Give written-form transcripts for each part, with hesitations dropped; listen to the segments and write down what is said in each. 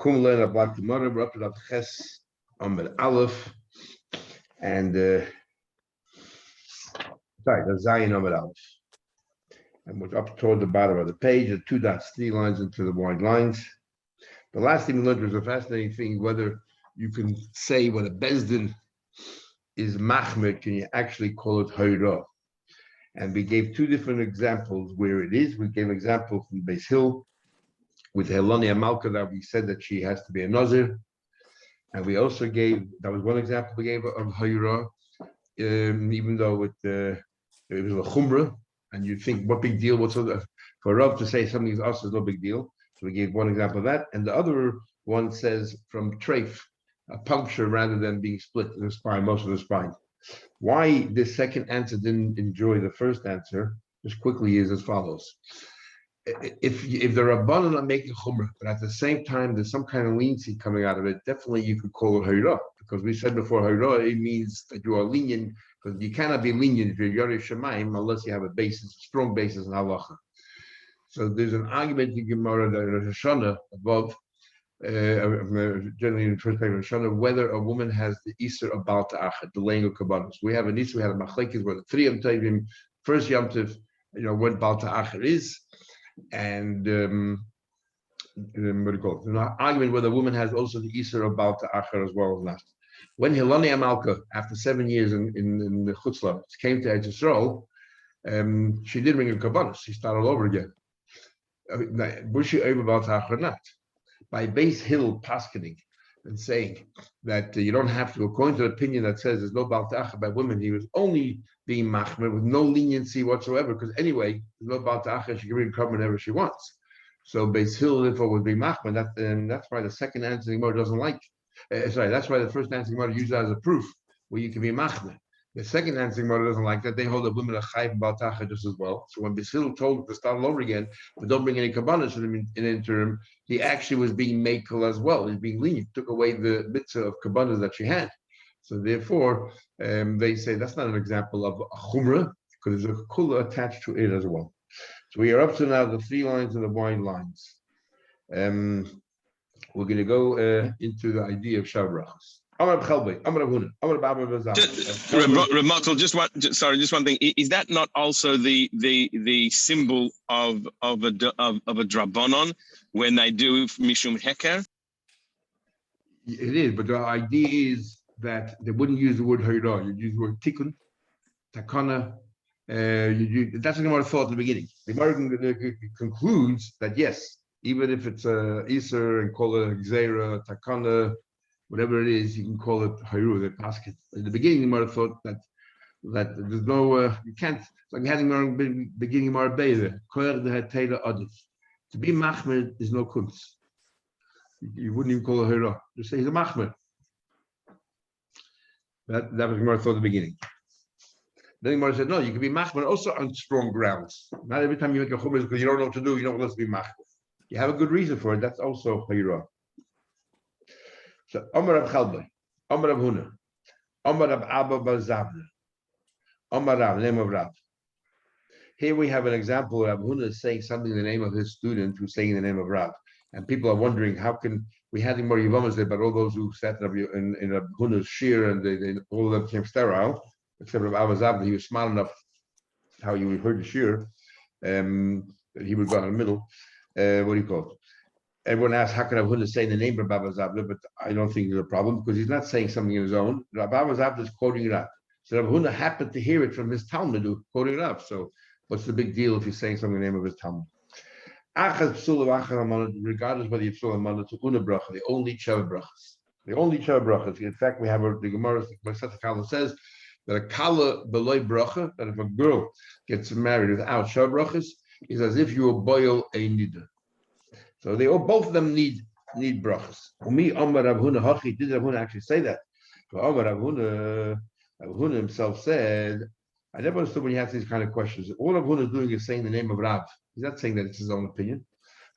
Kumlen Ablak Gemara, we're up to that Ches Amid Aleph, and the Zayin Amid Aleph. And we're up toward the bottom of the page, the 2 dots, 3 lines into the wide lines. The last thing we learned was a fascinating thing, whether you can say when a Bezdin is Mahmed, can you actually call it Hayra? And we gave 2 different examples where it is. We gave an example from Beis Hill with Helania Malka that we said that she has to be a Nazir. And we also gave, that was one example we gave of Hayra, even though it was a Chumrah, and you think, what big deal? What's for Rav to say something is us is no big deal. So we gave one example of that. And the other one says from treif, a puncture rather than being split in the spine, most of the spine. Why this second answer didn't enjoy the first answer, just quickly, is as follows. If the Rabbanan are making chumrah, but at the same time there's some kind of leniency coming out of it, definitely you could call it hayra, because we said before hayra, it means that you are lenient, because you cannot be lenient if you're Yarei Shemaim unless you have a basis, strong basis in halacha. So there's an argument in Gemara that Rosh Hashanah above, generally in the first page of Rosh Hashanah, whether a woman has the Isser of Baal Ta'achad, the laying of kabbanos. We have an Isser, we have a machlekes where the 3 Yom Tovim, first Yom Tov, what Baal Ta'achad is, and what do you call it? There's an argument whether a woman has also the Isser of Baal Ta'achad as well as not. When Hilani Amalka, after 7 years in the Chutzlah, came to Eretz Yisrael, she did bring a kabbanos. She started all over again. Bushi over Baal Ta'achad not. By Beis Hill paskening and saying that you don't have to, according to the opinion that says there's no Baal Ta'achad by women, he was only being machmer with no leniency whatsoever, because anyway, there's no Baal Ta'achad, she can bring cover whenever she wants. So Beis Hill therefore would be machmer, and that's why the second answer Gemara doesn't like. That's why the first answer Gemara uses that as a proof where you can be machmer. The second answer Gemara doesn't like that. They hold that women are chayv and Baal Ta'achad just as well. So when Beis Hill told to start all over again, but don't bring any kabbanos in the interim, he actually was being makel as well. He's being lenient, took away the mitzvah of kabbanos that she had. So therefore, they say that's not an example of a chumrah, because there's a kula attached to it as well. So we are up to now the 3 lines and the wide lines. We're going to go into the idea of shavrachas. Just one thing. Is that not also the symbol of a drabonon when they do mishum heker? It is, but the idea is that they wouldn't use the word hayra. You'd use the word tikkun, takana. That's what Gemara thought in the beginning. The Gemara concludes that yes, even if it's a iser and call it gzeira, takana, whatever it is, you can call it hayru, the basket. In the beginning, the Gemara thought that there's no, you can't, it's like having the beginning of our Beire, to be machmer is no kunz. You wouldn't even call it hayra. Just say he's a machmer. That was Gemara thought at the beginning. Then Gemara said, no, you can be machmer also on strong grounds. Not every time you make a chumrah because you don't know what to do, you don't want to be machmer. You have a good reason for it, that's also hayra. So, Amar Rav Chalbai, Amar Rav Huna, Amar Rav Abba bar Zavna, Amar Rav, name of Rav. Here we have an example of Rav Huna saying something in the name of his student who's saying the name of Rav. And people are wondering, how can, we had more Yivamas there, but all those who sat in Rav Huna's shir, and they all of them became sterile, except Rav Abba Zavna. He was smart enough, how you heard the shir, that he would go in the middle. What do you call it? Everyone asks, how can Rav Huna say the name of Rabbi Zabda? But I don't think there's a problem, because he's not saying something in his own. Rabbi Zabda is quoting Rav. So Rav Huna happened to hear it from his Talmud, quoting Rav. So what's the big deal if he's saying something in the name of his Talmud? Regardless whether you're psul amana to una bracha, they all need sheva brachas. They all need sheva brachas. In fact, we have the Gemara, Masechet Kala says that a kala beloy bracha, that if a girl gets married without sheva brachas, is as if you were boil a nida. So they all, both of them need brachas. Umi Amar Rav Huna Hachi, did Rav Huna actually say that? So Amar Rav Huna himself said, I never understood when you ask these kind of questions. All Rav Huna is doing is saying the name of Rav. He's not saying that it's his own opinion.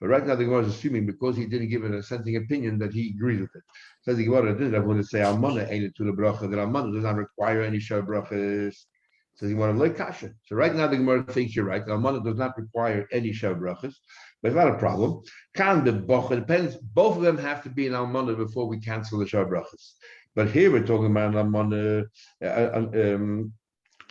But right now the Gemara is assuming because he didn't give it a dissenting opinion that he agrees with it. Says the Gemara, didn't Rav Huna say Almana ain't it to the bracha, that Almana does not require any shah brachas. Says the Gemara, like kasha. So right now the Gemara thinks you're right. Almana does not require any shah brachas. but it's not a problem. Can the bocha depends. Both of them have to be an almana before we cancel the shar brachas. But here we're talking about an almana,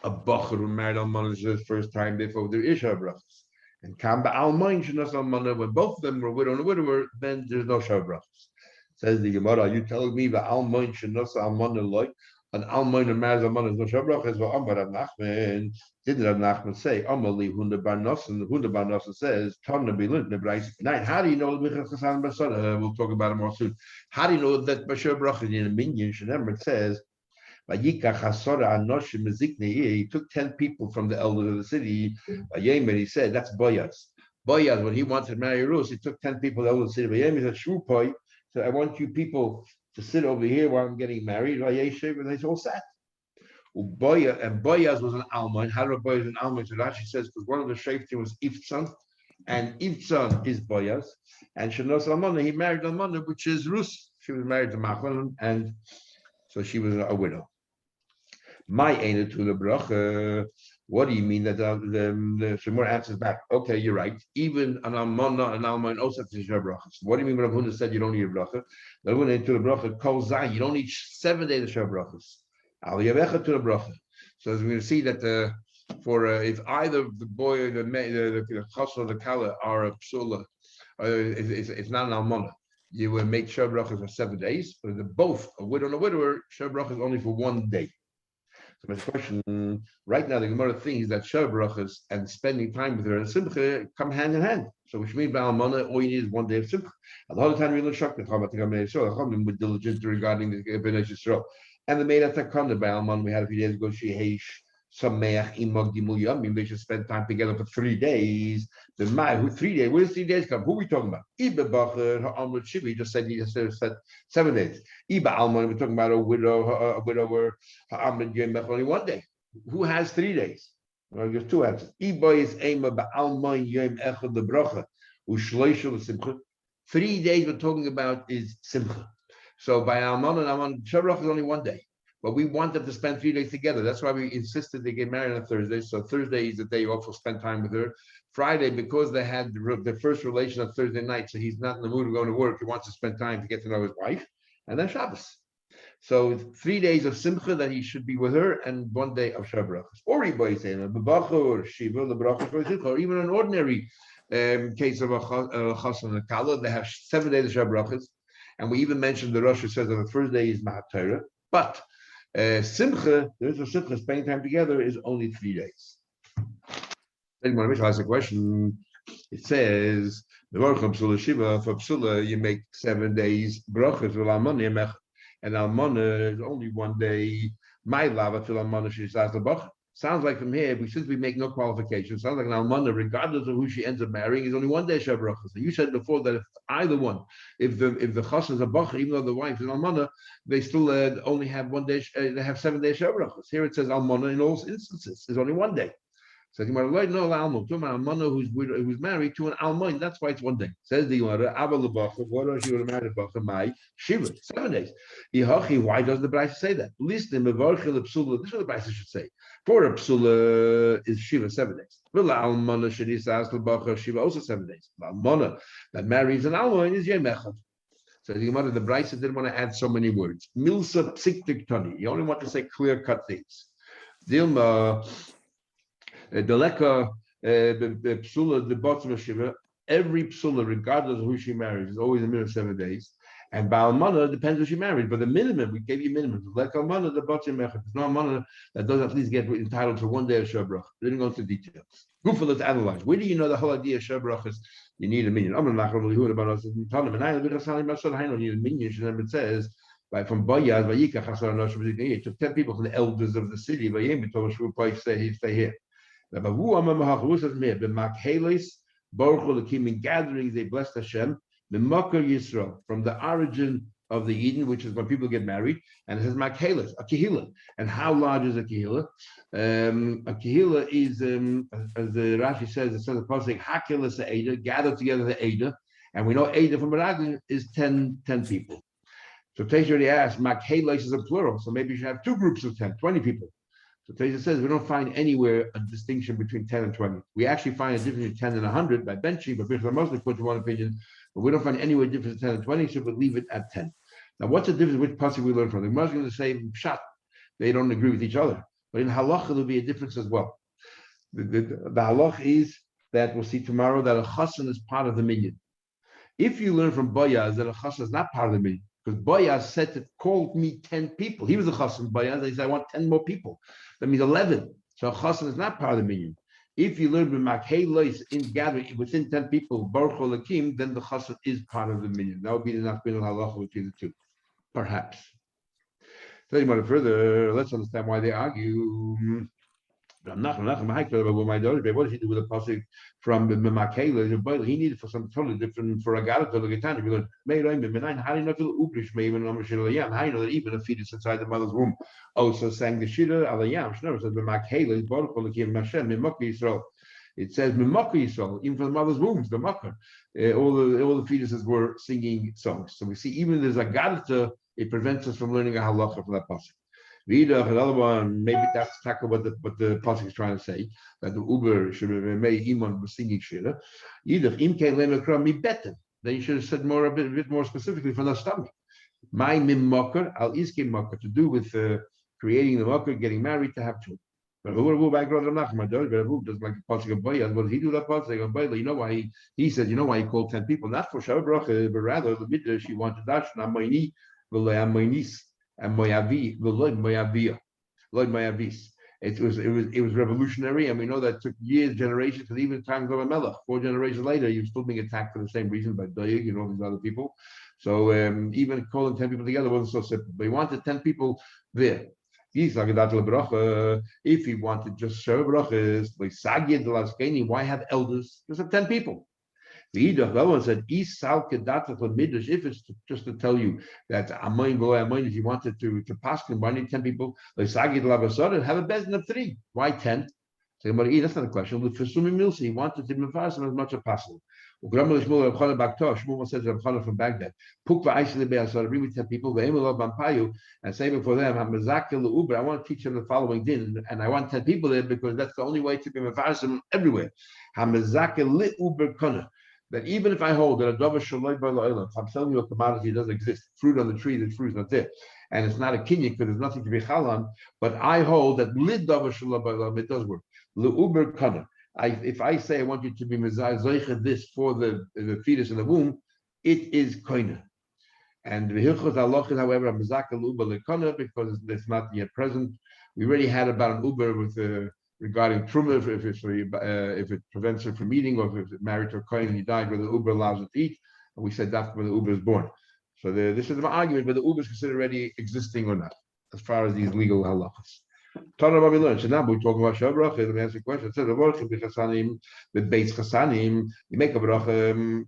a bocha who married almana is the first time before there is shar brachas. And can the almain shenas almana when both of them were widow and a widower, then there's no shar brachas. Says the Gemara, are you telling me the almain shenas almana like? An almain and married almana is no shar brachas? Well, Amar Rav Nachman. Did Rav Nachman say, Amali Hunda Bar Nosson? Hunda Bar Nosson says, Tana Bilun Nebrais. How do you know we'll talk about it more soon. How do you know that Bashar Brachas in a minion? Remember, it says, he took 10 people from the elders of the city. Yemen, he said, that's Boyaz. Boyaz, when he wanted to marry Rus, he took 10 people from the elders of the city. Yemen said, Shupoi. So I want you people to sit over here while I'm getting married. And they all sat. And Boyaz was an Alman. How did Boyaz an Alman? So Rashi says because one of the shaftim was Iftzan, and Iftzan is Boyaz, and Shanos Almana, he married Almana, which is Rus. She was married to Machlan, and so she was a widow. My Aina to the Bracha. What do you mean that the Shemur answers back? Okay, you're right. Even an Almana and Alman also have to share brachas. What do you mean when Rav Huna said you don't need a bracha? Rav Huna to the bracha Kol Zayin. You don't need 7 days to share brachas. Al Yavecha to the bracha. So as we're going to see that if either the boy or the chassan or the kala are a psula, it's not an almana, you will make shar brachas for 7 days. But if they're both a widow and a widower, shar brachas only for 1 day. So my question right now, the Gemara thinks that shar brachas and spending time with her and simcha come hand in hand. So which means by almana, all you need is 1 day of simcha. And the whole time we look shocked with diligence regarding the Bnei Yisrael. And the maid at Takana by Alman we had a few days ago, she heish Sameach Imag Dimul Yamim. They should spend time together for 3 days. The Mai, who 3 days? Where does 3 days come? Who are we talking about? Iba Bacher, her Amrut Shivi, he just said 7 days. Iba Alman, we're talking about a widower, her Amrut Yem only 1 day. Who has 3 days? Well, there's 2 answers. Iba is Ema ba Alman Yem Echad the Bracha, Ushleishul Simcha. 3 days we're talking about is Simcha. So by Alman and Alman, Shabrach is only 1 day, but we want them to spend 3 days together. That's why we insisted they get married on Thursday. So Thursday is the day you also spend time with her. Friday, because they had the first relation on Thursday night, so he's not in the mood of going to work. He wants to spend time to get to know his wife, and then Shabbos. So 3 days of Simcha that he should be with her, and 1 day of Shabrach. Or or Shiva, or even an ordinary case of a chassan and kala, they have 7 days of Shabrachas. And we even mentioned the Rosh says that the first day is Mahat Torah, but Simcha, there's a Simcha, spending time together is only 3 days. Then when I ask a question, it says the Baruch Psula Shiva for Psula you make 7 days brachas with Almana, and Almana is only 1 day. My lava till Almana she starts the Bach. Sounds like from here, since we make no qualification, sounds like an almana, regardless of who she ends up marrying, is only 1 day shabrachas. So you said before that if either one, if the chassan is a bacha, even though the wife is an almana, they still only have 1 day. They have 7 days shabrachas. Here it says almana in all instances is only 1 day. So you might like no almana to an almana who's married to an almana. That's why it's 1 day. Says the Gemara, Abba lebacha. What if she would have married a bacha? My shiva 7 days. Why does the Brisa say that? At least in mevarchel psula, this is what the Brisa should say. For a psula is shiva 7 days. V'la almana shenisas lebacha shiva also 7 days. The almana that marries an almana is yom echad. So the Gemara, the Brisa didn't want to add so many words. Milsa psiktik tani. You only want to say clear cut things. Dilma. The leka, the psula, the bottom of shiva, every psula, regardless of who she marries, is always a minimum of 7 days. And Baal Mana depends who she married, but the minimum, we gave you minimum. The leka mana, the bottom mechad. There's no mana that doesn't at least get entitled to 1 day of shabrach. We didn't go into details. Gufa, let's analyze. Where do you know the whole idea of shabrach is? You need a minion. I'm not going to about us. And I need a minion. It says, like from Boyaz, he took 10 people from the elders of the city. Stay here. The gatherings, they blessed Hashem. The Makar Yisrael, from the origin of the Eden, which is when people get married, and it says Makhelis, a Kehillah. And how large is a Kehillah? A Kehillah is, as the Rashi says, it says the pasuk Hakelis Eida, gather together the Eida, and we know Eida from Meraglim is 10 people. So Tesh already asked, Makhelis is a plural, so maybe you should have 2 groups of 10, 20 people. So Taisa says we don't find anywhere a distinction between 10 and 20. We actually find a difference between 10 and 100 by benching, but Bishop Muslim puts one opinion, but we don't find anywhere difference between 10 and 20, so we leave it at 10. Now, what's the difference? Which pasuk we learn from? The Muslim is going to say pshat. They don't agree with each other, but in halacha there'll be a difference as well. The halach is that we'll see tomorrow that a chassan is part of the minyan. If you learn from Boyaz that a chassan is not part of the minyan, because Boyaz said to called me 10 people. He was a chassan, Boyaz. He said, I want 10 more people. That means 11. So a chassan is not part of the minyan. If you learn b'makhei lois in gathering within 10 people, baruch holakim, then the chassan is part of the minyan. That would be the nafbin halacha between the two, perhaps. Studying about it further, let's understand why they argue. What does he do with a pasuk from Makela? He needed for some totally different for a gadol to look at. How do you know that even a fetus inside the mother's womb also sang the shira alayam? Shnever says Makela baruch l'kim Hashem mimok Yisrael. It says mimok Yisrael, even for the mother's wombs, the makkah. All the fetuses were singing songs. So we see even there's a gadol, it prevents us from learning a halacha from that pasuk. Another one, maybe that's tackle what the pasuk is trying to say, that the Uber should have made Iman was singing shira. Either mi better. Then you should have said a bit more specifically from the stomach. My mim mocker al iske mocker to do with creating the mocker, getting married, to have children. But who back doesn't like the pasuk of Boyaz. What did he do that pasuk of Boyaz? You know why he said, you know why he called 10 people, not for Shabbat, but rather the midrash he wanted dash na moini v'lo moinis. And Moyavi, Lloyd Moyavis. It was revolutionary, and we know that it took years, generations, and even times of Melech. 4 generations later, he was still being attacked for the same reason by Doeg and all these other people. So even calling 10 people together wasn't so simple. But he wanted 10 people there. If he wanted just Sheva Brachas, why have elders? Just have 10 people. The other one said, if it's just to tell you that if you wanted to pass him, why need 10 people? Have a bezin of 3. Why 10? So that's not a question. He wanted to move as much as possible. Shmuel said to Rav from Baghdad, agree with 10 people, and say before them, I want to teach them the following din, and I want 10 people there because that's the only way to be mefarsim everywhere. That even if I hold that a davar shaloi b'la'olam, if I'm selling you a commodity that doesn't exist, fruit on the tree, the fruit's not there, and it's not a kinyan because there's nothing to be chal on, but I hold that lid davar shaloi b'la'olam, it does work. Le'uber kana. If I say I want you to be mezayich this for the fetus in the womb, it is koina. And the hilchos halachas, however, mezaka l'uber lekana because it's not yet present. We already had about an uber with regarding truma, if it prevents her from eating, or if it's married to a kohen and he died, whether the uber allows it to eat. And we said that's when the uber is born. So this is an argument whether the uber is considered already existing or not, as far as these legal halachas. Tana Rabbi learned. So now we're talking about Shabrach. Let me answer the question. It says with Beis Chasanim, you make a bracha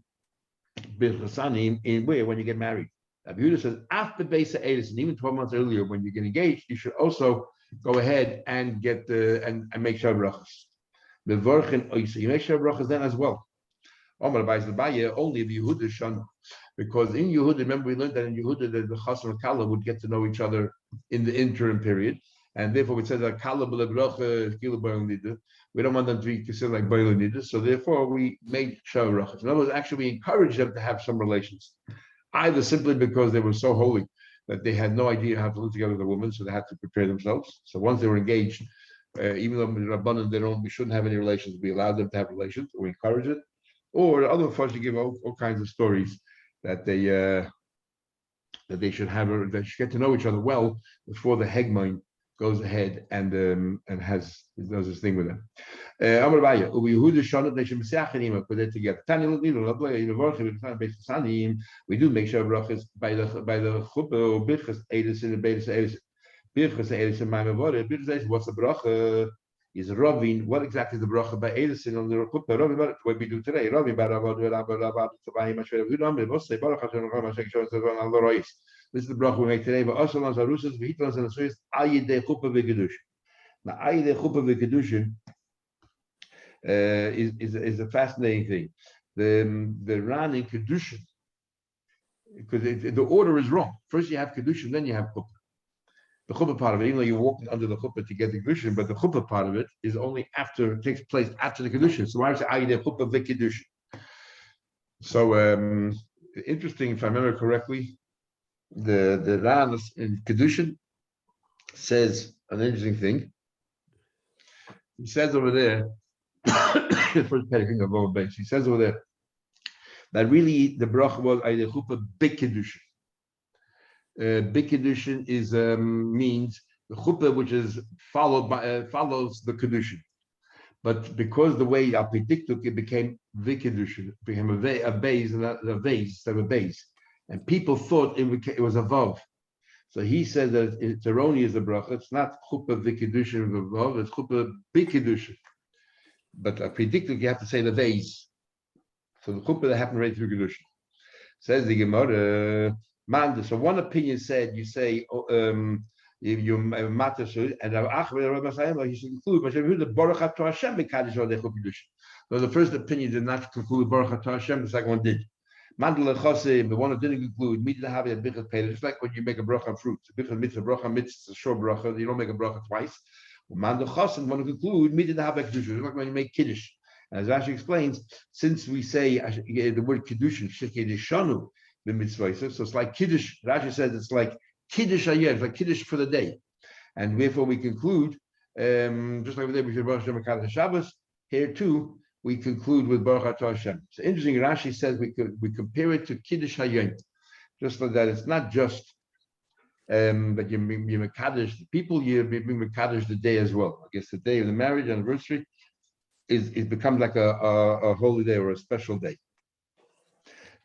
Beis Chasanim in where when you get married. Rabbi Yehuda says after Beis Ha'edus, and even 12 months earlier when you get engaged, you should also go ahead and get and make shabrachas. The vorchen oisa, you make shabrachas then as well. Omar Bais Labaya only the Yehuda shana, because in Yehuda, remember we learned that in Yehuda the chassan and kala would get to know each other in the interim period, and therefore we said that kala b'lebracha kila b'yom. We don't want them to be considered like b'yom nida, so therefore we made shabrachas. In other words, actually we encouraged them to have some relations, either simply because they were so holy that they had no idea how to live together with a woman, so they had to prepare themselves. So once they were engaged, even though Rabbanan we shouldn't have any relations, we allowed them to have relations, or we encourage it. Or other Farsi give all kinds of stories that they should have, they should get to know each other well before the Hegmon goes ahead and does this thing with them. Amar Baya, Yehuda Shana, they should put it together. We do make sure brachas by the chuppah or birchas edus in the beis edus. Birchas edus in my mavore. Birchas what's the bracha? Is Ravin. What exactly is the bracha by edus in on the chuppah? Ravin, what we do today. Ravin by Rabbi This is the bracha we make today. But also on Zarusas, V'hitlans and Asuyas, Ayidei chuppah v'kedushin. Now, Ayidei chuppah v'kedushin is a fascinating thing. The Ran in kedushin, because the order is wrong. First you have kedushin, then you have chuppah. The chuppah part of it, even though you're walking under the chuppah to get the kedushin, but the chuppah part of it is only after it takes place after the kedushin. So why is it ayidei chuppah v'kedushin? So interesting, if I remember correctly, the Ran in kedushin says an interesting thing. He says over there, first paragraph of our base. He says over there that really the bracha was ayidei chuppah b'kedushin. Big kedushin is means the chuppah, which is followed by follows the kedushin, but because the way I predicted it became the kedushin, it became a base and a vase instead of a base, and people thought it was a vav. So he said that it's erroneous the bracha. It's not chuppah the kedushin of a vav. It's chuppah big kedushin. But I predicted you have to say the vase. So the chuppah that happened right through kedushin. Says the Gemara. So one opinion said you say you matter and you should conclude the Baruch Atah Hashem Mekadosh Odech Kedushin. So the first opinion did not conclude Baruch Atah Hashem. The second one did. Mandel Chosim, the one that didn't conclude, didn't have a bichat peilah. It's like when you make a bracha on fruits. A bichat mitzvah, bracha mitzvah, a short bracha. You don't make a bracha twice. Mandel Chosim, the one to conclude, didn't have a kedushin. It's like when you make kiddush. As Rashi explains, since we say the word kedushin, shekedishanu. The mitzvah. So it's like kiddush. Rashi says it's like kiddush hayeh, it's like kiddush for the day, and therefore we conclude just like we did with Baruch Hashem Mekadosh Shabbos. Here too we conclude with Baruch Atah Hashem. So interesting. Rashi says we compare it to kiddush hayeh, just like that. It's not just that you mekadosh the people. You mekadosh the day as well. I guess the day of the marriage anniversary it becomes like a holy day or a special day.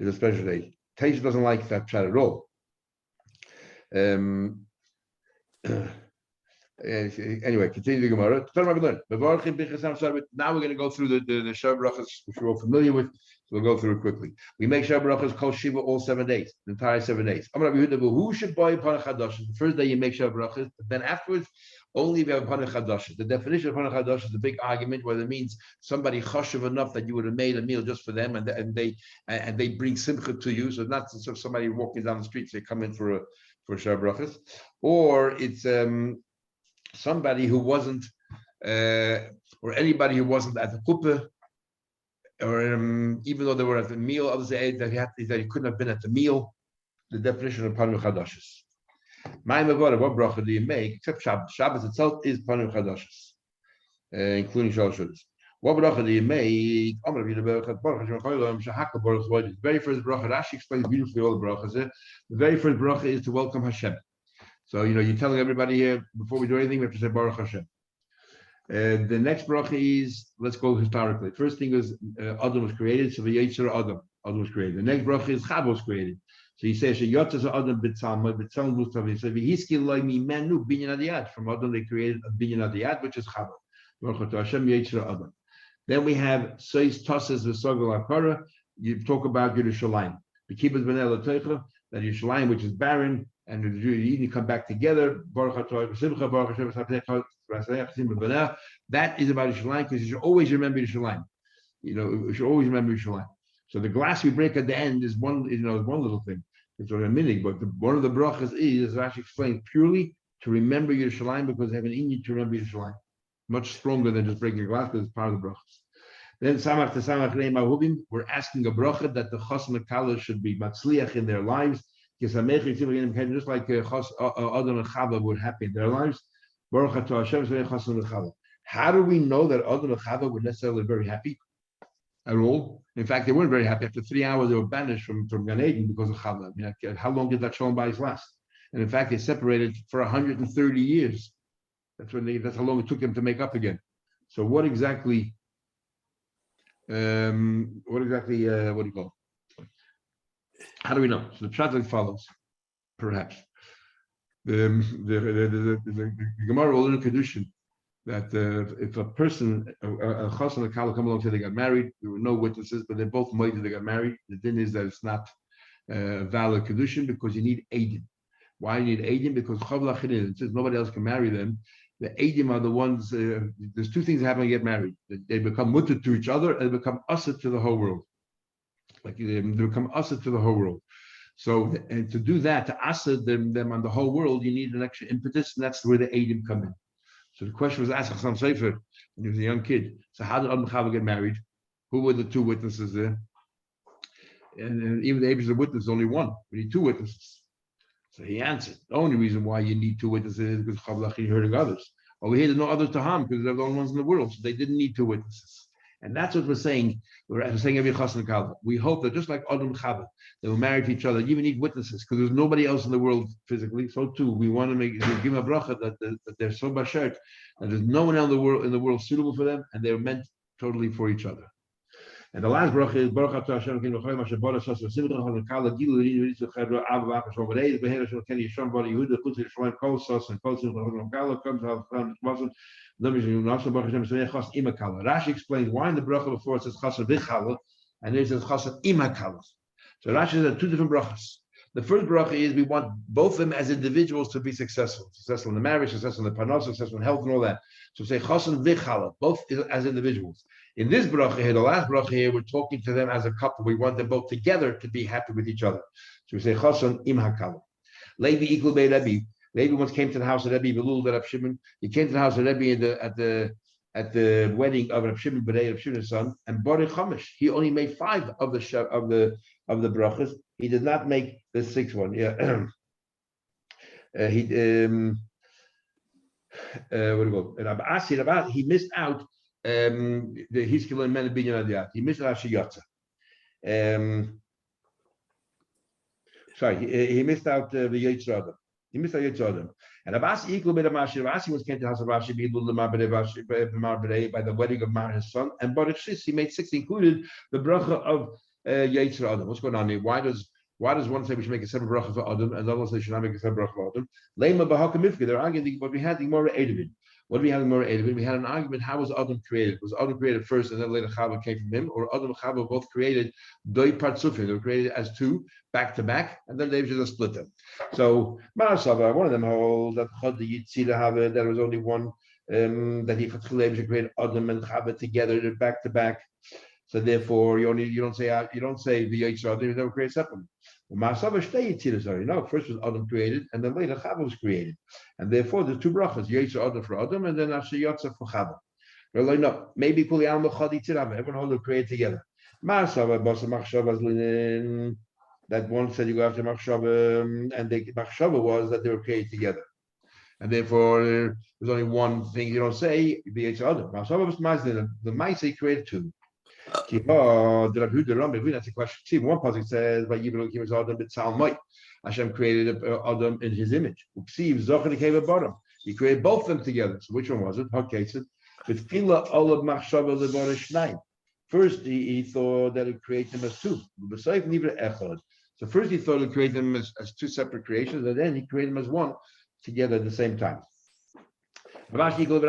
It's a special day. Taisha doesn't like that chat at all. Anyway, continue the Gemara. Now we're going to go through the Sheva Brachas, which we're all familiar with. So we'll go through it quickly. We make Sheva Brachas Kol Shiva all 7 days, the entire 7 days. Who should buy Panach Hadash? The first day you make Sheva Brachas, but then afterwards, only if you have Panach Hadash. The definition of Panach Hadash is a big argument, whether it means somebody chashuv enough that you would have made a meal just for them, and they bring simcha to you. So not somebody walking down the street, they come in for Sheva Brachas, or it's somebody who wasn't, or anybody who wasn't at the kuppah, or even though they were at the meal, others say that he couldn't have been at the meal. The definition of Panuch Hadashis. My Mavara, what bracha do you make? Except Shabbos. Shabbos itself is Panuch Hadashis, including Shalosh Shudas. What bracha do you make? The very first bracha, Rashi explains beautifully all the brachas. The very first bracha is to welcome Hashem. So, you're telling everybody here, before we do anything, we have to say Baruch Hashem. The next bracha is, let's go historically. First thing is, Adam was created, so the Yetzer Adam was created. The next bracha is Chava was created. So he says, Yotzes Adam b'tzalma, b'tzalma mustavi. So v'hiski loy mimenu binyan adiyad. From Adam they created a binyan adiyad, which is Chava. Baruch Hashem Yetzer Adam. Then we have Seis Tosses v'Sogol Akara. You talk about Yerushalayim. B'kibbutz b'nei l'toicha, that Yerushalayim, which is barren, and the Eden come back together. That is about Yerushalayim, because you should always remember Yerushalayim. You should always remember Yerushalayim. So the glass we break at the end is one little thing. It's a minute, but one of the brachas is Rashi explained purely to remember Yerushalayim, because they have an inyan to remember Yerushalayim. Much stronger than just breaking a glass, because it's part of the brachas. Then Samach to Samach Reim Ahubim, we're asking a bracha that the Chos Mekala should be matzliach in their lives. Just like Adam and Chava were happy in their lives. How do we know that Adam and Chava were necessarily very happy at all? In fact, they weren't very happy. After 3 hours, they were banished from Gan Eden because of Chava. How long did that Shalom Bayis last? And in fact, they separated for 130 years. That's how long it took them to make up again. So what exactly? What do you call it? How do we know? So the pshat follows, perhaps. The Gemara will learn Kedushin that if a person, a chas and a kala come along and say they got married, there were no witnesses, but they're both made that they got married. The din is that it's not valid Kedushin, because you need Eidim. Why you need Eidim? Because Chavla Chidin, since nobody else can marry them, the Eidim are the ones, there's two things that happen when you get married. They become mutter to each other, and they become asset to the whole world. Like they become asset to the whole world. So, and to do that, to asa them on the whole world, you need an extra impetus, and that's where the Eidim come in. So the question was asked Chassam Sefer when he was a young kid. So how did Adam Chava get married? Who were the two witnesses there? And even the Abish the witness, only one. We need two witnesses. So he answered, the only reason why you need two witnesses is because Chavlach hurting others. Well, we had no others to harm because they're the only ones in the world. So they didn't need two witnesses. And that's what we're saying. We're saying every Chassan and Kalva. We hope that just like Adam and Chava, they were married to each other. You even need witnesses because there's nobody else in the world physically. So too, we want to give a bracha that they're so bashert that there's no one else in the world suitable for them, and they're meant totally for each other. And the last bracha is Baruch Atah Hashem King L'Choyim Asher Bara Shas V'Simcha Chol Kala Gilu Rini Ritzu Chedra Av V'Achas Shom V'Reis V'Hera Shel Ken Yisham Bara Yehuda Chutz Yisrael Kol Sos and Kol Simcha Chol Kala comes out from Mason. Rashi explains why in the bracha before it says Chassan V'Chala and it says Chassan Imakala. So Rashi says two different brachas. The first bracha is we want both of them as individuals to be successful in the marriage, successful in the panos, successful in health and all that. So say Chassan V'Chala, both as individuals. In this bracha here, the last bracha here, we're talking to them as a couple. We want them both together to be happy with each other. So we say Chassan Im Hakala. Levi equal Bei Rebbe. Levi once came to the house of Rebbe, Belul Reb Shimon. He came to the house of Rebbe at the wedding of Reb Shimon B'nai Reb Shimon's son, and Borei Chamish. He only made 5 of the brachas. He did not make the 6th one. Yeah. What do you go? He missed out the Hiskil and Men Binyan Adiyat. He missed out Shiyatza. He missed out the Yitzhak Adam. He missed out Yitzhak Adam. And Abbas equal bit of Rashi. Rashi was came to the house of Rashi by the wedding of Mar, his son. And Baruch Shis, he made 6, included the bracha of Yitzhak Adam. What's going on here? Why does one say we should make a 7 bracha for Adam, and the other say we should not make a 7 bracha for Adam? Lema b'hakamifke. They're arguing what we had in Gemara Edivin. What do we have in Gemara Edivin? We had an argument. How was Adam created? Was Adam created first, and then later Chava came from him, or Adam and Chava both created doi partsufim? They were created as 2 back to back, and then they just split them. So Marasava, one of them hold that Chod the Yitzira have there was only one that he created Adam and Chava together, back to back. So therefore, you don't say the Yitzhak Adam, you never create separately. No, first was Adam created, and then later Chava was created, and therefore there's 2 brachas: Yitzhak Adam for Adam, and then Asher Yatza for Chava. They're like, no, maybe Kuli Alma Chad Yitzirah, everyone hold them created together. That one said you go after Machshava, and the Machshava was that they were created together, and therefore there's only one thing you don't say the Yitzhak Adam. Machshava was Mazdin, the Maisei created 2. That's a question. See, one passage says, "By Yibul Kim is Adam b'Tzalmai." Hashem created Adam in His image. He created both of them together. So which one was it? First, he thought that it created them as 2. So first he thought it created them as 2 separate creations, and then he created them as 1 together at the same time. Rashi came to the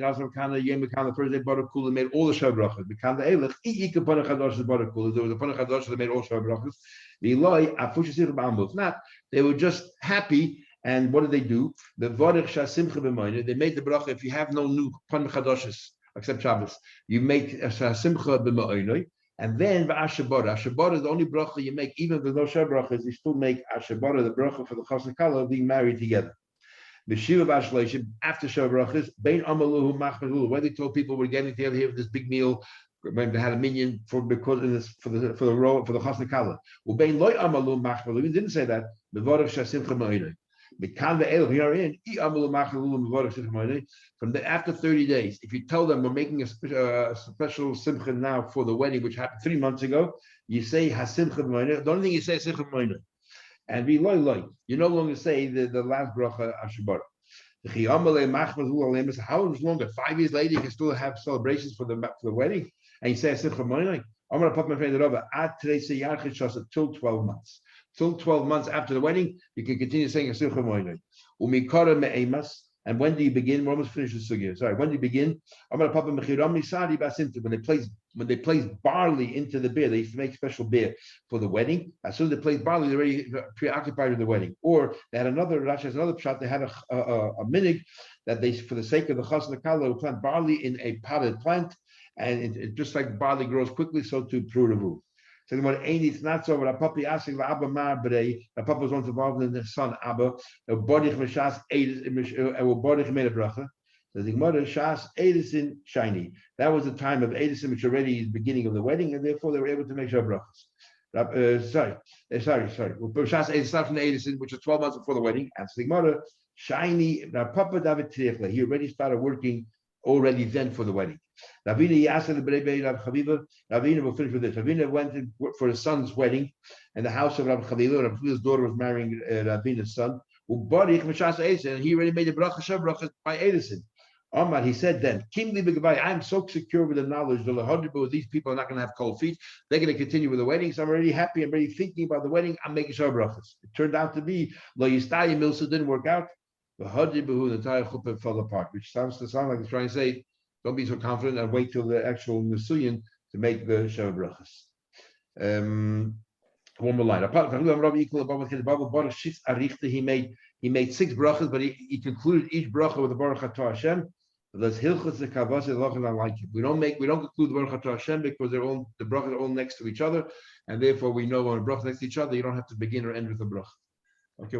house of Kana, the first day Baruch Kula made all the Shav brachas. Bekanda Eilich, Panach Hadosh is Baruch Kula. There was a Panach Hadosh that made all Shav brachas. The Eloi, Afushasir Ba'ambos. Not, they were just happy, and what did they do? The Varech Shasimcha B'Moiner, they made the bracha. If you have no new Panach Hadoshes except Shabbos, you make a Shasimcha B'Moiner, and then Ashabara. Ashabara is the only bracha you make, even if there's no Shav brachas, you still make Ashabara, the bracha for the Chassan Kala being married together. After Shav brachas, Bein Amaluhu Machmalu, where they told people we're getting together here for this big meal, when they had a minion for the Chassan Kala. Bein Loy Amalu Machmalu, he didn't say that. Bevorach Shasimcha Ma'inai. Bekan ve'el we are in Amalu Machmalu Bevorach Shasimcha Ma'inai. From the after 30 days, if you tell them we're making a special simcha now for the wedding, which happened 3 months ago, you say Hasimcha Ma'inai. The only thing you say is Simcha Ma'inai. And we loy. You no longer say the last bracha Ashabara. How much longer? 5 years later, you can still have celebrations for the wedding, and you say Simcha Ma'inai. I'm going to put my friend Rabba at today's till 12 months. Till 12 months after the wedding, you can continue saying Simcha Ma'inai. Umikara me'emas. And when do you begin? We're almost finished the sugya. Sorry, when do you begin? When they place barley into the beer, they used to make special beer for the wedding. As soon as they placed barley, they're already preoccupied with the wedding. Or they had another shot. They had a minig that they, for the sake of the Chassan Kala, would plant barley in a potted plant, and it just like barley grows quickly, so to Prudavu. So the one it's not so. But a puppy asking the Abba Marbrei. The Papa was once involved in the son Abba. A bodich meshas edis. A bodich made a bracha. So the Gemara Shas Edisin shiny. That was the time of Edisin, which already is the beginning of the wedding, and therefore they were able to make sure brachas. Sorry. Shas Edisin from the Edisin, which was 12 months before the wedding. And so the Gemara shiny. Papa David Tirichle. He already started working already then for the wedding. Ravina Yasser the Brebe Rav Chaviva. Ravina will finish with this. Ravina went for his son's wedding, and the house of Rav Chaviva. Rav Chaviva's daughter was marrying Ravina's son. And he already made a bracha by Edison. Omar, he said then, I'm so secure with the knowledge that these people are not going to have cold feet. They're going to continue with the wedding. So I'm already happy. I'm already thinking about the wedding. I'm making sure brachas. It turned out to be Lo Yistaya Milsa didn't work out. The entire chuppah fell apart, which sounds like he's trying to say, don't be so confident and wait till the actual Nisuyin to make the Sheva brachas. One more line. He made 6 brachas, but he concluded each bracha with a baruch atah Hashem. There's hilchos the kavas like it. We don't conclude the baruch atah Hashem because the brachas are all next to each other, and therefore we know when a bracha next to each other, you don't have to begin or end with a bracha. Okay.